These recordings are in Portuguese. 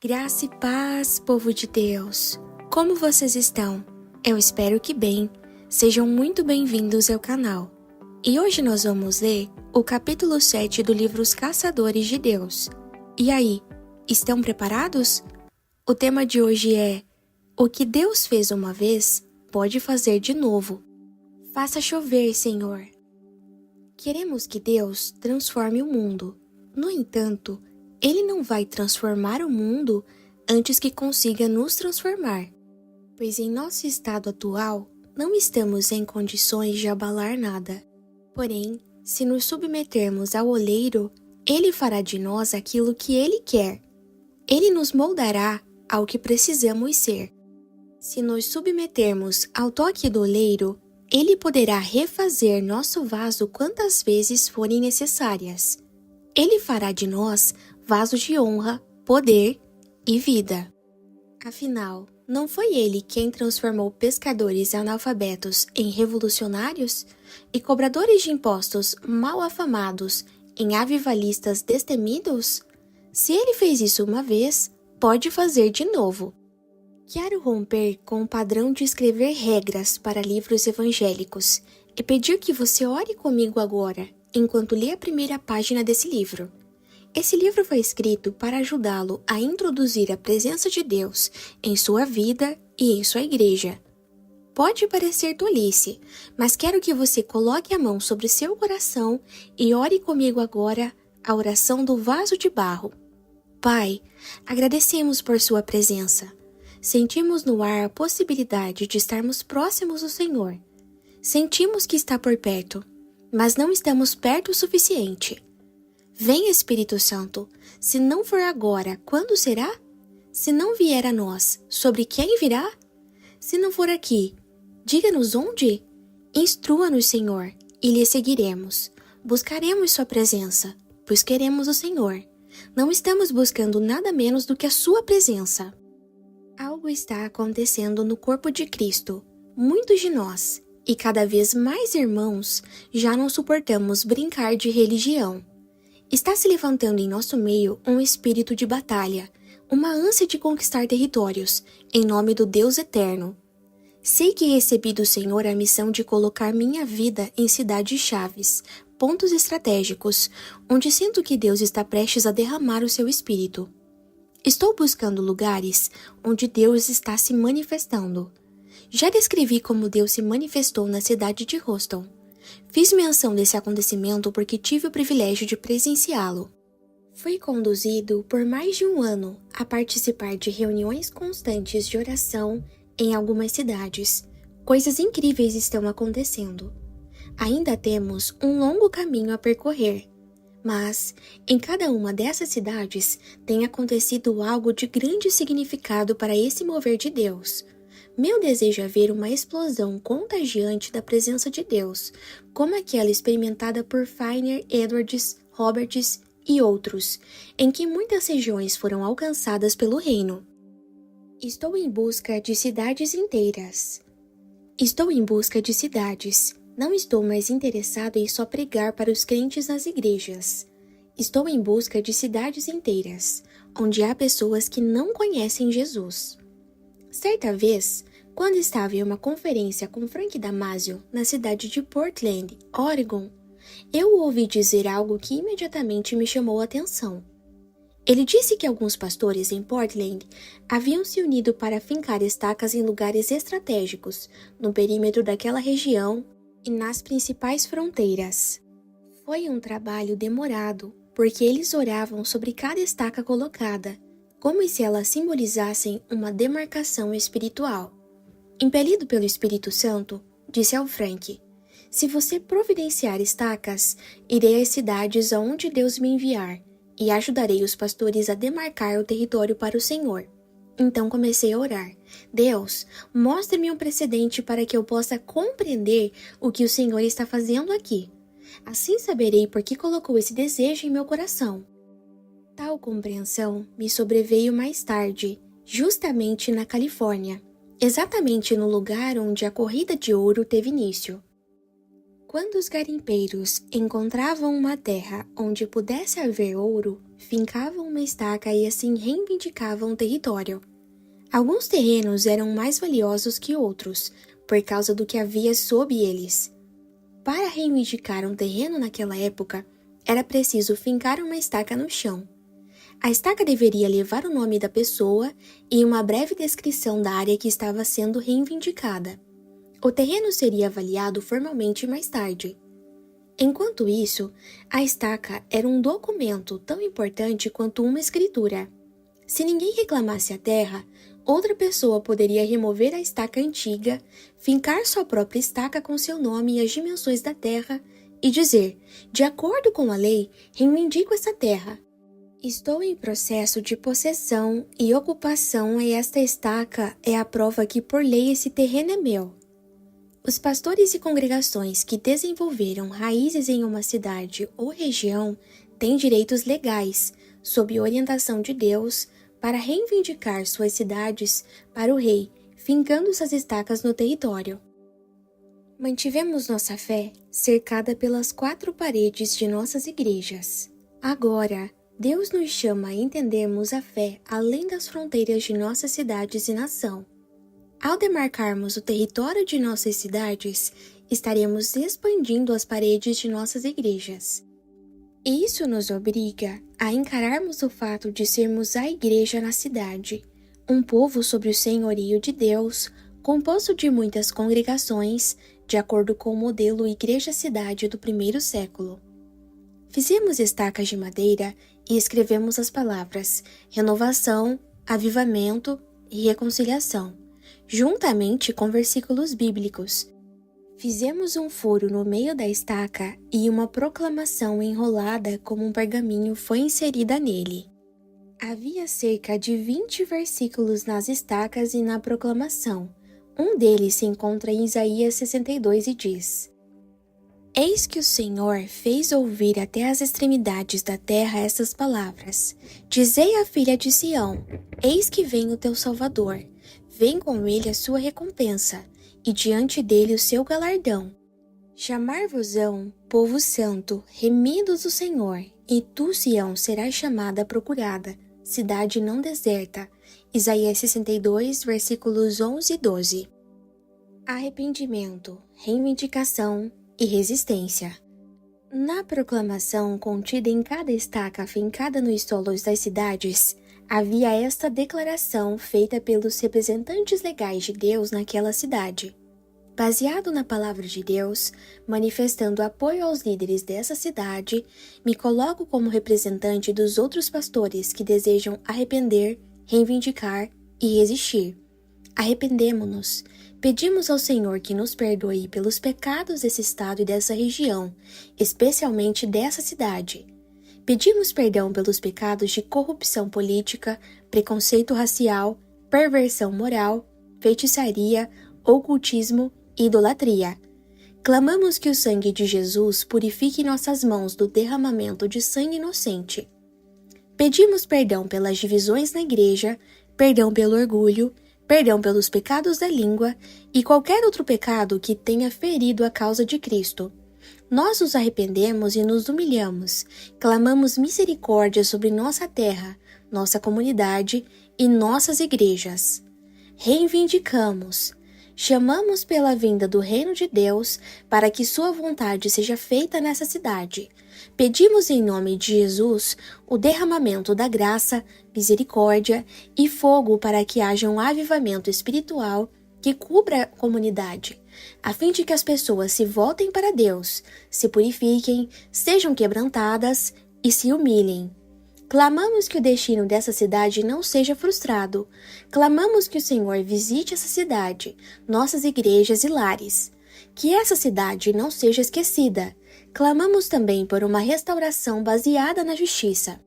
Graça e paz, povo de Deus! Como vocês estão? Eu espero que bem. Sejam muito bem-vindos ao canal. E hoje nós vamos ler o capítulo 7 do livro Os Caçadores de Deus. E aí, estão preparados? O tema de hoje é: o que Deus fez uma vez, pode fazer de novo. Faça chover, Senhor. Queremos que Deus transforme o mundo. No entanto, Ele não vai transformar o mundo antes que consiga nos transformar, pois em nosso estado atual não estamos em condições de abalar nada. Porém, se nos submetermos ao oleiro, Ele fará de nós aquilo que Ele quer. Ele nos moldará ao que precisamos ser. Se nos submetermos ao toque do oleiro, Ele poderá refazer nosso vaso quantas vezes forem necessárias. Ele fará de nós vasos de honra, poder e vida. Afinal, não foi Ele quem transformou pescadores analfabetos em revolucionários e cobradores de impostos mal afamados em avivalistas destemidos? Se Ele fez isso uma vez, pode fazer de novo. Quero romper com o padrão de escrever regras para livros evangélicos e pedir que você ore comigo agora, enquanto lê a primeira página desse livro. Esse livro foi escrito para ajudá-lo a introduzir a presença de Deus em sua vida e em sua igreja. Pode parecer tolice, mas quero que você coloque a mão sobre seu coração e ore comigo agora a oração do vaso de barro. Pai, agradecemos por sua presença. Sentimos no ar a possibilidade de estarmos próximos do Senhor. Sentimos que está por perto, mas não estamos perto o suficiente. Vem, Espírito Santo. Se não for agora, quando será? Se não vier a nós, sobre quem virá? Se não for aqui, diga-nos onde? Instrua-nos, Senhor, e lhe seguiremos. Buscaremos sua presença, pois queremos o Senhor. Não estamos buscando nada menos do que a sua presença. Algo está acontecendo no corpo de Cristo. Muitos de nós, e cada vez mais irmãos, já não suportamos brincar de religião. Está se levantando em nosso meio um espírito de batalha, uma ânsia de conquistar territórios, em nome do Deus eterno. Sei que recebi do Senhor a missão de colocar minha vida em cidades-chaves, pontos estratégicos, onde sinto que Deus está prestes a derramar o seu espírito. Estou buscando lugares onde Deus está se manifestando. Já descrevi como Deus se manifestou na cidade de Houston. Fiz menção desse acontecimento porque tive o privilégio de presenciá-lo. Fui conduzido por mais de um ano a participar de reuniões constantes de oração em algumas cidades. Coisas incríveis estão acontecendo. Ainda temos um longo caminho a percorrer, mas em cada uma dessas cidades tem acontecido algo de grande significado para esse mover de Deus. Meu desejo é ver uma explosão contagiante da presença de Deus, como aquela experimentada por Finer, Edwards, Roberts e outros, em que muitas regiões foram alcançadas pelo reino. Estou em busca de cidades inteiras. Não estou mais interessado em só pregar para os crentes nas igrejas. Estou em busca de cidades inteiras, onde há pessoas que não conhecem Jesus. Certa vez, quando estava em uma conferência com Frank Damasio na cidade de Portland, Oregon, eu ouvi dizer algo que imediatamente me chamou a atenção. Ele disse que alguns pastores em Portland haviam se unido para fincar estacas em lugares estratégicos, no perímetro daquela região e nas principais fronteiras. Foi um trabalho demorado, porque eles oravam sobre cada estaca colocada, como se elas simbolizassem uma demarcação espiritual. Impelido pelo Espírito Santo, disse ao Frank: se você providenciar estacas, irei às cidades aonde Deus me enviar e ajudarei os pastores a demarcar o território para o Senhor. Então comecei a orar: Deus, mostre-me um precedente para que eu possa compreender o que o Senhor está fazendo aqui. Assim saberei por que colocou esse desejo em meu coração. Tal compreensão me sobreveio mais tarde, justamente na Califórnia, exatamente no lugar onde a corrida de ouro teve início. Quando os garimpeiros encontravam uma terra onde pudesse haver ouro, fincavam uma estaca e assim reivindicavam o território. Alguns terrenos eram mais valiosos que outros, por causa do que havia sob eles. Para reivindicar um terreno naquela época, era preciso fincar uma estaca no chão. A estaca deveria levar o nome da pessoa e uma breve descrição da área que estava sendo reivindicada. O terreno seria avaliado formalmente mais tarde. Enquanto isso, a estaca era um documento tão importante quanto uma escritura. Se ninguém reclamasse a terra, outra pessoa poderia remover a estaca antiga, fincar sua própria estaca com seu nome e as dimensões da terra e dizer, de acordo com a lei, reivindico essa terra. Estou em processo de possessão e ocupação e esta estaca é a prova que por lei esse terreno é meu. Os pastores e congregações que desenvolveram raízes em uma cidade ou região têm direitos legais, sob orientação de Deus, para reivindicar suas cidades para o rei, fincando suas estacas no território. Mantivemos nossa fé cercada pelas 4 paredes de nossas igrejas. Agora, Deus nos chama a entendermos a fé além das fronteiras de nossas cidades e nação. Ao demarcarmos o território de nossas cidades, estaremos expandindo as paredes de nossas igrejas. Isso nos obriga a encararmos o fato de sermos a igreja na cidade, um povo sob o senhorio de Deus, composto de muitas congregações, de acordo com o modelo igreja-cidade do primeiro século. Fizemos estacas de madeira e escrevemos as palavras renovação, avivamento e reconciliação, juntamente com versículos bíblicos. Fizemos um furo no meio da estaca e uma proclamação enrolada como um pergaminho foi inserida nele. Havia cerca de 20 versículos nas estacas e na proclamação. Um deles se encontra em Isaías 62 e diz: Eis que o Senhor fez ouvir até as extremidades da terra estas palavras. Dizei à filha de Sião, eis que vem o teu Salvador. Vem com ele a sua recompensa, e diante dele o seu galardão. Chamar-vos-ão, povo santo, remidos do Senhor, e tu, Sião, serás chamada procurada, cidade não deserta. Isaías 62, versículos 11 e 12. Arrependimento, reivindicação e resistência. Na proclamação contida em cada estaca fincada nos solos das cidades, havia esta declaração feita pelos representantes legais de Deus naquela cidade. Baseado na palavra de Deus, manifestando apoio aos líderes dessa cidade, me coloco como representante dos outros pastores que desejam arrepender, reivindicar e resistir. Arrependemo-nos. Pedimos ao Senhor que nos perdoe pelos pecados desse estado e dessa região, especialmente dessa cidade. Pedimos perdão pelos pecados de corrupção política, preconceito racial, perversão moral, feitiçaria, ocultismo e idolatria. Clamamos que o sangue de Jesus purifique nossas mãos do derramamento de sangue inocente. Pedimos perdão pelas divisões na igreja, perdão pelo orgulho, perdão pelos pecados da língua e qualquer outro pecado que tenha ferido a causa de Cristo. Nós nos arrependemos e nos humilhamos, clamamos misericórdia sobre nossa terra, nossa comunidade e nossas igrejas. Reivindicamos, chamamos pela vinda do reino de Deus para que sua vontade seja feita nessa cidade. Pedimos em nome de Jesus o derramamento da graça, misericórdia e fogo para que haja um avivamento espiritual que cubra a comunidade, a fim de que as pessoas se voltem para Deus, se purifiquem, sejam quebrantadas e se humilhem. Clamamos que o destino dessa cidade não seja frustrado. Clamamos que o Senhor visite essa cidade, nossas igrejas e lares. Que essa cidade não seja esquecida. Clamamos também por uma restauração baseada na justiça.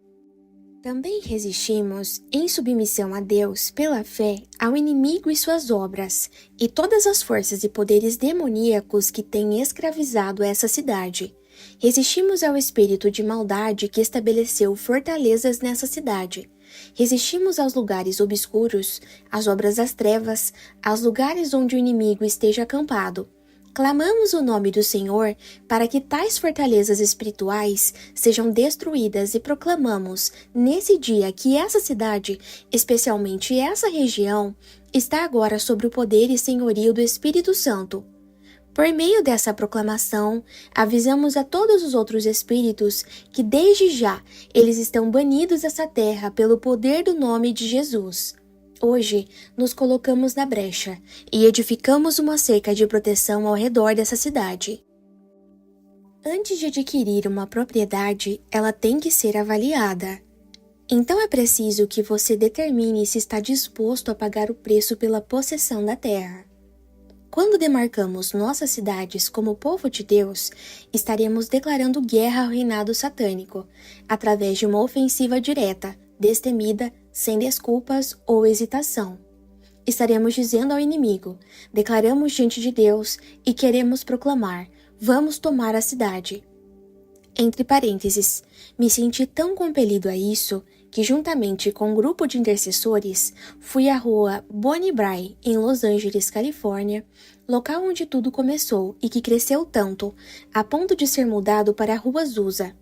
Também resistimos, em submissão a Deus, pela fé, ao inimigo e suas obras, e todas as forças e poderes demoníacos que têm escravizado essa cidade. Resistimos ao espírito de maldade que estabeleceu fortalezas nessa cidade. Resistimos aos lugares obscuros, às obras das trevas, aos lugares onde o inimigo esteja acampado. Clamamos o nome do Senhor para que tais fortalezas espirituais sejam destruídas e proclamamos, nesse dia, que essa cidade, especialmente essa região, está agora sob o poder e senhorio do Espírito Santo. Por meio dessa proclamação, avisamos a todos os outros espíritos que desde já eles estão banidos dessa terra pelo poder do nome de Jesus. Hoje, nos colocamos na brecha e edificamos uma cerca de proteção ao redor dessa cidade. Antes de adquirir uma propriedade, ela tem que ser avaliada. Então é preciso que você determine se está disposto a pagar o preço pela possessão da terra. Quando demarcamos nossas cidades como povo de Deus, estaremos declarando guerra ao reinado satânico, através de uma ofensiva direta, destemida, sem desculpas ou hesitação. Estaremos dizendo ao inimigo: declaramos diante de Deus e queremos proclamar: vamos tomar a cidade. Entre parênteses, me senti tão compelido a isso que, juntamente com um grupo de intercessores, fui à rua Bonnie Brae, em Los Angeles, Califórnia, local onde tudo começou e que cresceu tanto, a ponto de ser mudado para a Rua Azusa.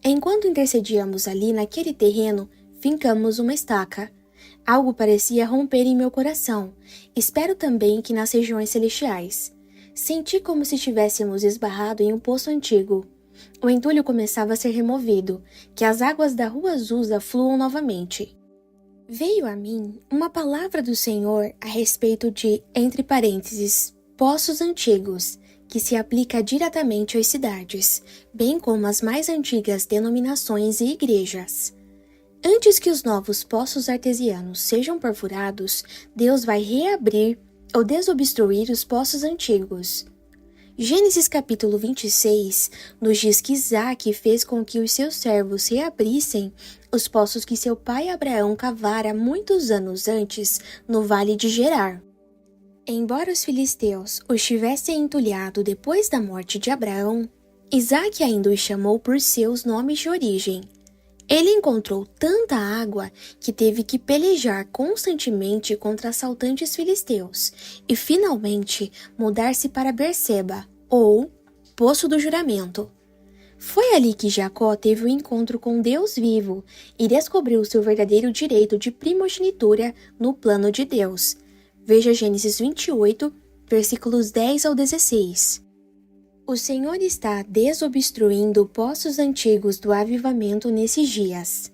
Enquanto intercedíamos ali naquele terreno, fincamos uma estaca. Algo parecia romper em meu coração. Espero também que nas regiões celestiais. Senti como se tivéssemos esbarrado em um poço antigo. O entulho começava a ser removido, que as águas da Rua Azusa fluam novamente. Veio a mim uma palavra do Senhor a respeito de, entre parênteses, poços antigos, que se aplica diretamente às cidades, bem como às mais antigas denominações e igrejas. Antes que os novos poços artesianos sejam perfurados, Deus vai reabrir ou desobstruir os poços antigos. Gênesis capítulo 26 nos diz que Isaac fez com que os seus servos reabrissem os poços que seu pai Abraão cavara muitos anos antes no vale de Gerar. Embora os filisteus os tivessem entulhado depois da morte de Abraão, Isaac ainda os chamou por seus nomes de origem. Ele encontrou tanta água que teve que pelejar constantemente contra assaltantes filisteus e, finalmente, mudar-se para Berseba, ou Poço do Juramento. Foi ali que Jacó teve o encontro com Deus vivo e descobriu seu verdadeiro direito de primogenitura no plano de Deus. Veja Gênesis 28, versículos 10 ao 16. O Senhor está desobstruindo poços antigos do avivamento nesses dias.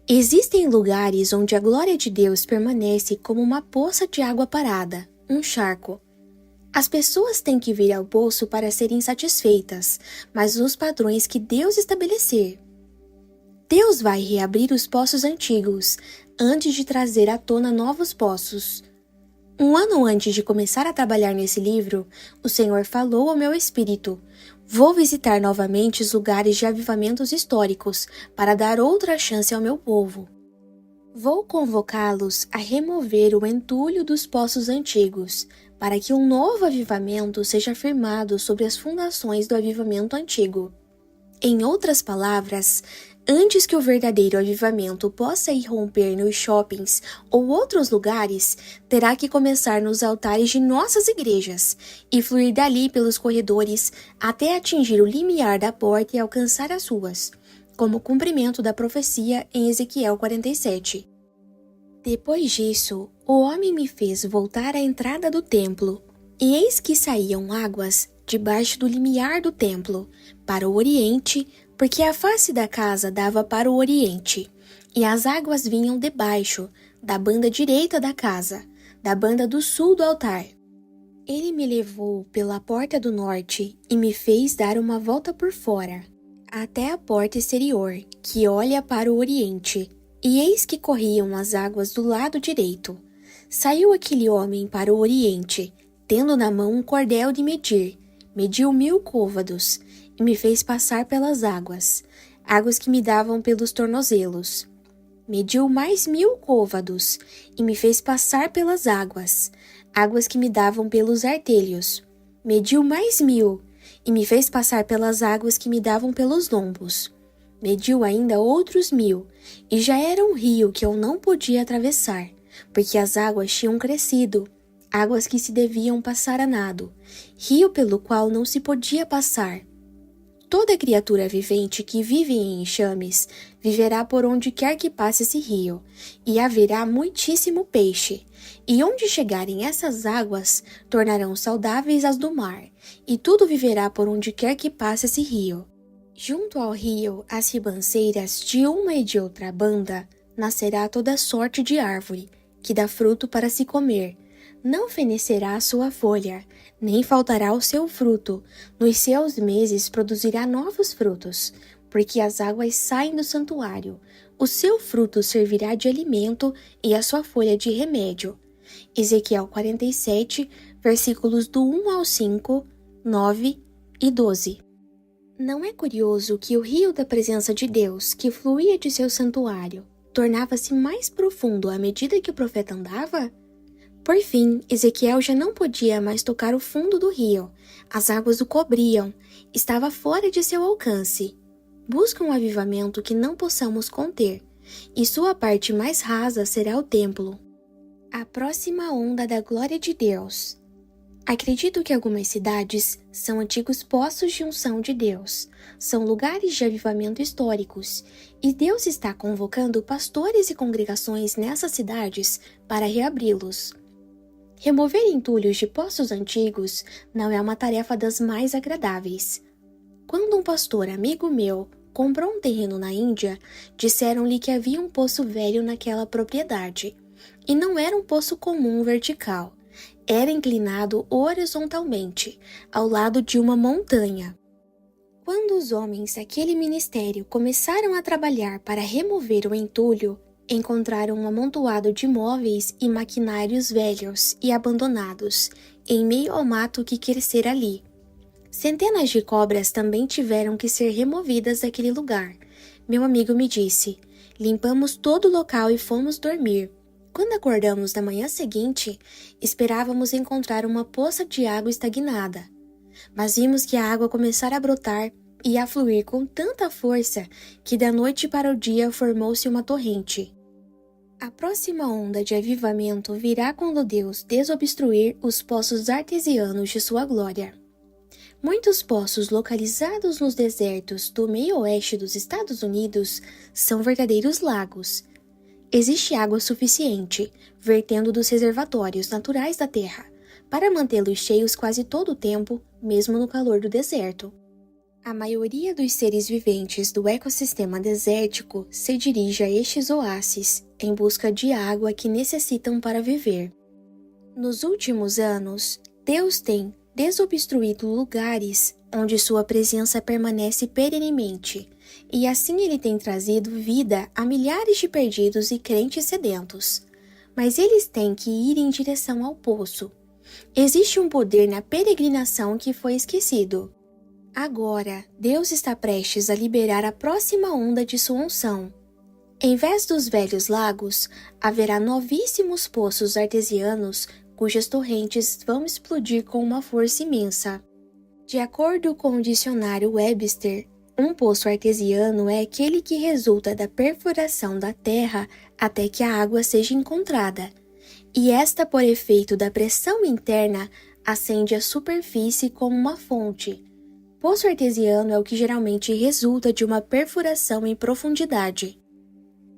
Existem lugares onde a glória de Deus permanece como uma poça de água parada, um charco. As pessoas têm que vir ao poço para serem satisfeitas, mas nos padrões que Deus estabelecer. Deus vai reabrir os poços antigos, antes de trazer à tona novos poços. Um ano antes de começar a trabalhar nesse livro, o Senhor falou ao meu espírito: vou visitar novamente os lugares de avivamentos históricos para dar outra chance ao meu povo. Vou convocá-los a remover o entulho dos poços antigos, para que um novo avivamento seja firmado sobre as fundações do avivamento antigo. Em outras palavras, antes que o verdadeiro avivamento possa irromper nos shoppings ou outros lugares, terá que começar nos altares de nossas igrejas e fluir dali pelos corredores até atingir o limiar da porta e alcançar as ruas, como cumprimento da profecia em Ezequiel 47. Depois disso, o homem me fez voltar à entrada do templo, e eis que saíam águas debaixo do limiar do templo, para o oriente, porque a face da casa dava para o oriente, e as águas vinham debaixo, da banda direita da casa, da banda do sul do altar. Ele me levou pela porta do norte e me fez dar uma volta por fora, até a porta exterior, que olha para o oriente, e eis que corriam as águas do lado direito. Saiu aquele homem para o oriente, tendo na mão um cordel de medir, mediu 1000 côvados, e me fez passar pelas águas, águas que me davam pelos tornozelos. Mediu mais 1000 côvados, e me fez passar pelas águas, águas que me davam pelos artelhos. Mediu mais 1000, e me fez passar pelas águas que me davam pelos lombos. Mediu ainda outros 1000, e já era um rio que eu não podia atravessar, porque as águas tinham crescido, águas que se deviam passar a nado, rio pelo qual não se podia passar. Toda criatura vivente que vive em enxames viverá por onde quer que passe esse rio, e haverá muitíssimo peixe. E onde chegarem essas águas, tornarão saudáveis as do mar, e tudo viverá por onde quer que passe esse rio. Junto ao rio, as ribanceiras de uma e de outra banda, nascerá toda sorte de árvore, que dá fruto para se comer. Não fenecerá a sua folha, nem faltará o seu fruto. Nos seus meses produzirá novos frutos, porque as águas saem do santuário. O seu fruto servirá de alimento e a sua folha de remédio. Ezequiel 47, versículos do 1 ao 5, 9 e 12. Não é curioso que o rio da presença de Deus, que fluía de seu santuário, tornava-se mais profundo à medida que o profeta andava? Por fim, Ezequiel já não podia mais tocar o fundo do rio. As águas o cobriam. Estava fora de seu alcance. Busca um avivamento que não possamos conter, e sua parte mais rasa será o templo. A próxima onda da glória de Deus. Acredito que algumas cidades são antigos poços de unção de Deus. São lugares de avivamento históricos, e Deus está convocando pastores e congregações nessas cidades para reabri-los. Remover entulhos de poços antigos não é uma tarefa das mais agradáveis. Quando um pastor amigo meu comprou um terreno na Índia, disseram-lhe que havia um poço velho naquela propriedade. E não era um poço comum vertical. Era inclinado horizontalmente, ao lado de uma montanha. Quando os homens daquele ministério começaram a trabalhar para remover o entulho, encontraram um amontoado de móveis e maquinários velhos e abandonados, em meio ao mato que crescera ali. Centenas de cobras também tiveram que ser removidas daquele lugar. Meu amigo me disse: limpamos todo o local e fomos dormir. Quando acordamos na manhã seguinte, esperávamos encontrar uma poça de água estagnada. Mas vimos que a água começara a brotar e a fluir com tanta força que da noite para o dia formou-se uma torrente. A próxima onda de avivamento virá quando Deus desobstruir os poços artesianos de sua glória. Muitos poços localizados nos desertos do meio-oeste dos Estados Unidos são verdadeiros lagos. Existe água suficiente, vertendo dos reservatórios naturais da terra, para mantê-los cheios quase todo o tempo, mesmo no calor do deserto. A maioria dos seres viventes do ecossistema desértico se dirige a estes oásis em busca de água que necessitam para viver. Nos últimos anos, Deus tem desobstruído lugares onde sua presença permanece perenemente, e assim ele tem trazido vida a milhares de perdidos e crentes sedentos. Mas eles têm que ir em direção ao poço. Existe um poder na peregrinação que foi esquecido. Agora, Deus está prestes a liberar a próxima onda de sua unção. Em vez dos velhos lagos, haverá novíssimos poços artesianos cujas torrentes vão explodir com uma força imensa. De acordo com o dicionário Webster, um poço artesiano é aquele que resulta da perfuração da terra até que a água seja encontrada, e esta, por efeito da pressão interna, acende a superfície como uma fonte. Poço artesiano é o que geralmente resulta de uma perfuração em profundidade.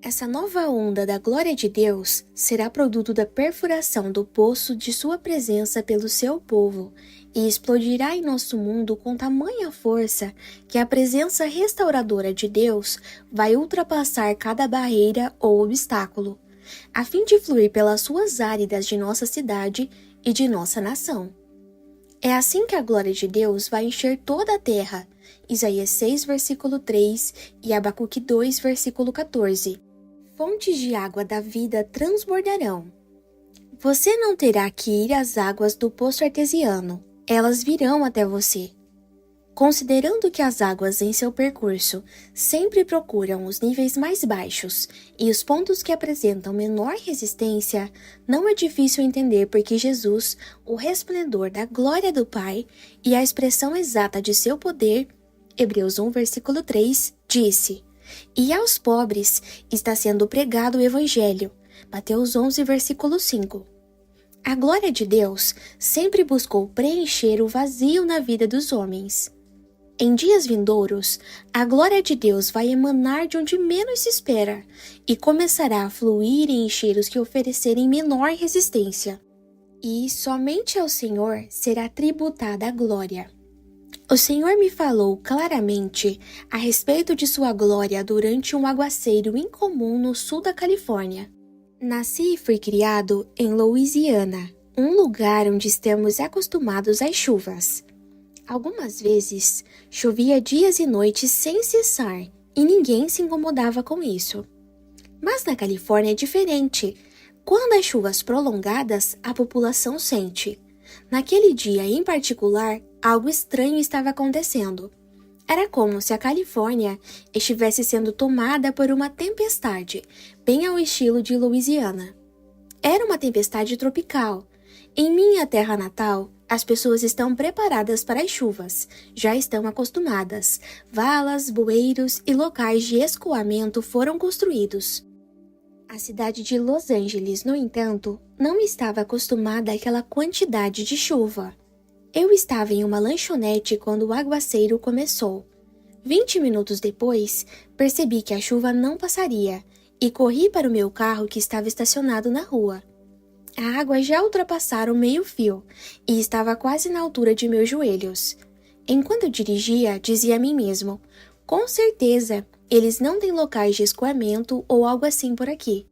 Essa nova onda da glória de Deus será produto da perfuração do poço de sua presença pelo seu povo e explodirá em nosso mundo com tamanha força que a presença restauradora de Deus vai ultrapassar cada barreira ou obstáculo, a fim de fluir pelas ruas áridas de nossa cidade e de nossa nação. É assim que a glória de Deus vai encher toda a terra. Isaías 6, versículo 3 e Abacuque 2, versículo 14. Fontes de água da vida transbordarão. Você não terá que ir às águas do poço artesiano. Elas virão até você. Considerando que as águas em seu percurso sempre procuram os níveis mais baixos e os pontos que apresentam menor resistência, não é difícil entender por que Jesus, o resplendor da glória do Pai e a expressão exata de seu poder, Hebreus 1, versículo 3, disse: "E aos pobres está sendo pregado o Evangelho", Mateus 11, versículo 5. A glória de Deus sempre buscou preencher o vazio na vida dos homens. Em dias vindouros, a glória de Deus vai emanar de onde menos se espera e começará a fluir e encher os que oferecerem menor resistência. E somente ao Senhor será tributada a glória. O Senhor me falou claramente a respeito de sua glória durante um aguaceiro incomum no sul da Califórnia. Nasci e fui criado em Louisiana, um lugar onde estamos acostumados às chuvas. Algumas vezes, chovia dias e noites sem cessar e ninguém se incomodava com isso. Mas na Califórnia é diferente. Quando há chuvas prolongadas, a população sente. Naquele dia em particular, algo estranho estava acontecendo. Era como se a Califórnia estivesse sendo tomada por uma tempestade, bem ao estilo de Louisiana. Era uma tempestade tropical. Em minha terra natal, as pessoas estão preparadas para as chuvas, já estão acostumadas. Valas, bueiros e locais de escoamento foram construídos. A cidade de Los Angeles, no entanto, não estava acostumada àquela quantidade de chuva. Eu estava em uma lanchonete quando o aguaceiro começou. 20 minutos depois, percebi que a chuva não passaria e corri para o meu carro que estava estacionado na rua. A água já ultrapassara o meio-fio e estava quase na altura de meus joelhos. Enquanto eu dirigia, dizia a mim mesmo, com certeza, eles não têm locais de escoamento ou algo assim por aqui.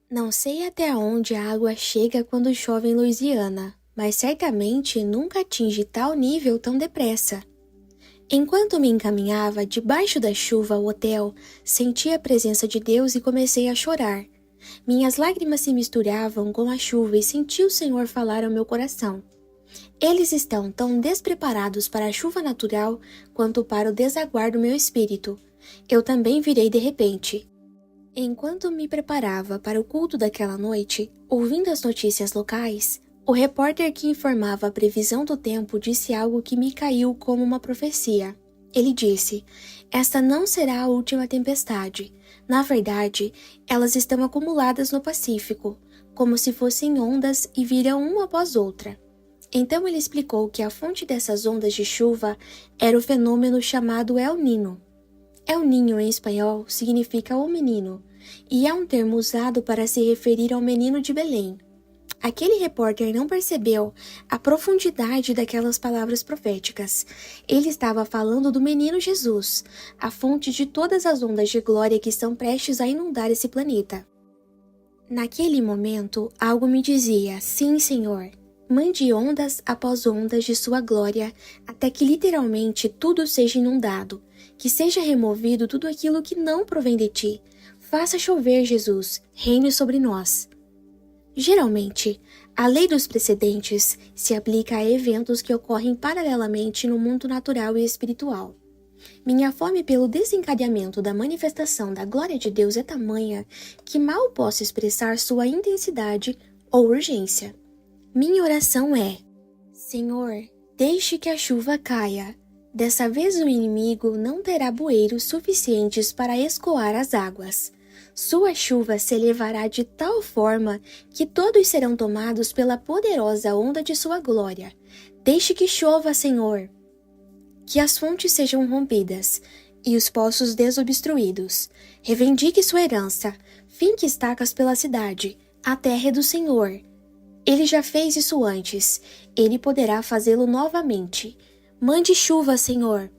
Não sei até onde a água chega quando chove em Louisiana, mas certamente nunca atinge tal nível tão depressa. Enquanto me encaminhava debaixo da chuva ao hotel, senti a presença de Deus e comecei a chorar. Minhas lágrimas se misturavam com a chuva e senti o Senhor falar ao meu coração. Eles estão tão despreparados para a chuva natural quanto para o desaguar do meu espírito. Eu também virei de repente. Enquanto me preparava para o culto daquela noite, ouvindo as notícias locais, o repórter que informava a previsão do tempo disse algo que me caiu como uma profecia. Ele disse, esta não será a última tempestade. Na verdade, elas estão acumuladas no Pacífico, como se fossem ondas e virão uma após outra. Então ele explicou que a fonte dessas ondas de chuva era o fenômeno chamado El Niño. El Niño em espanhol significa o menino, e é um termo usado para se referir ao menino de Belém. Aquele repórter não percebeu a profundidade daquelas palavras proféticas. Ele estava falando do menino Jesus, a fonte de todas as ondas de glória que estão prestes a inundar esse planeta. Naquele momento, algo me dizia, sim, Senhor, mande ondas após ondas de sua glória, até que literalmente tudo seja inundado, que seja removido tudo aquilo que não provém de ti. Faça chover, Jesus, reine sobre nós. Geralmente, a lei dos precedentes se aplica a eventos que ocorrem paralelamente no mundo natural e espiritual. Minha fome pelo desencadeamento da manifestação da glória de Deus é tamanha que mal posso expressar sua intensidade ou urgência. Minha oração é: Senhor, deixe que a chuva caia. Dessa vez o inimigo não terá bueiros suficientes para escoar as águas. Sua chuva se elevará de tal forma que todos serão tomados pela poderosa onda de sua glória. Deixe que chova, Senhor. Que as fontes sejam rompidas e os poços desobstruídos. Reivindique sua herança. Finque estacas pela cidade. A terra é do Senhor. Ele já fez isso antes. Ele poderá fazê-lo novamente. Mande chuva, Senhor.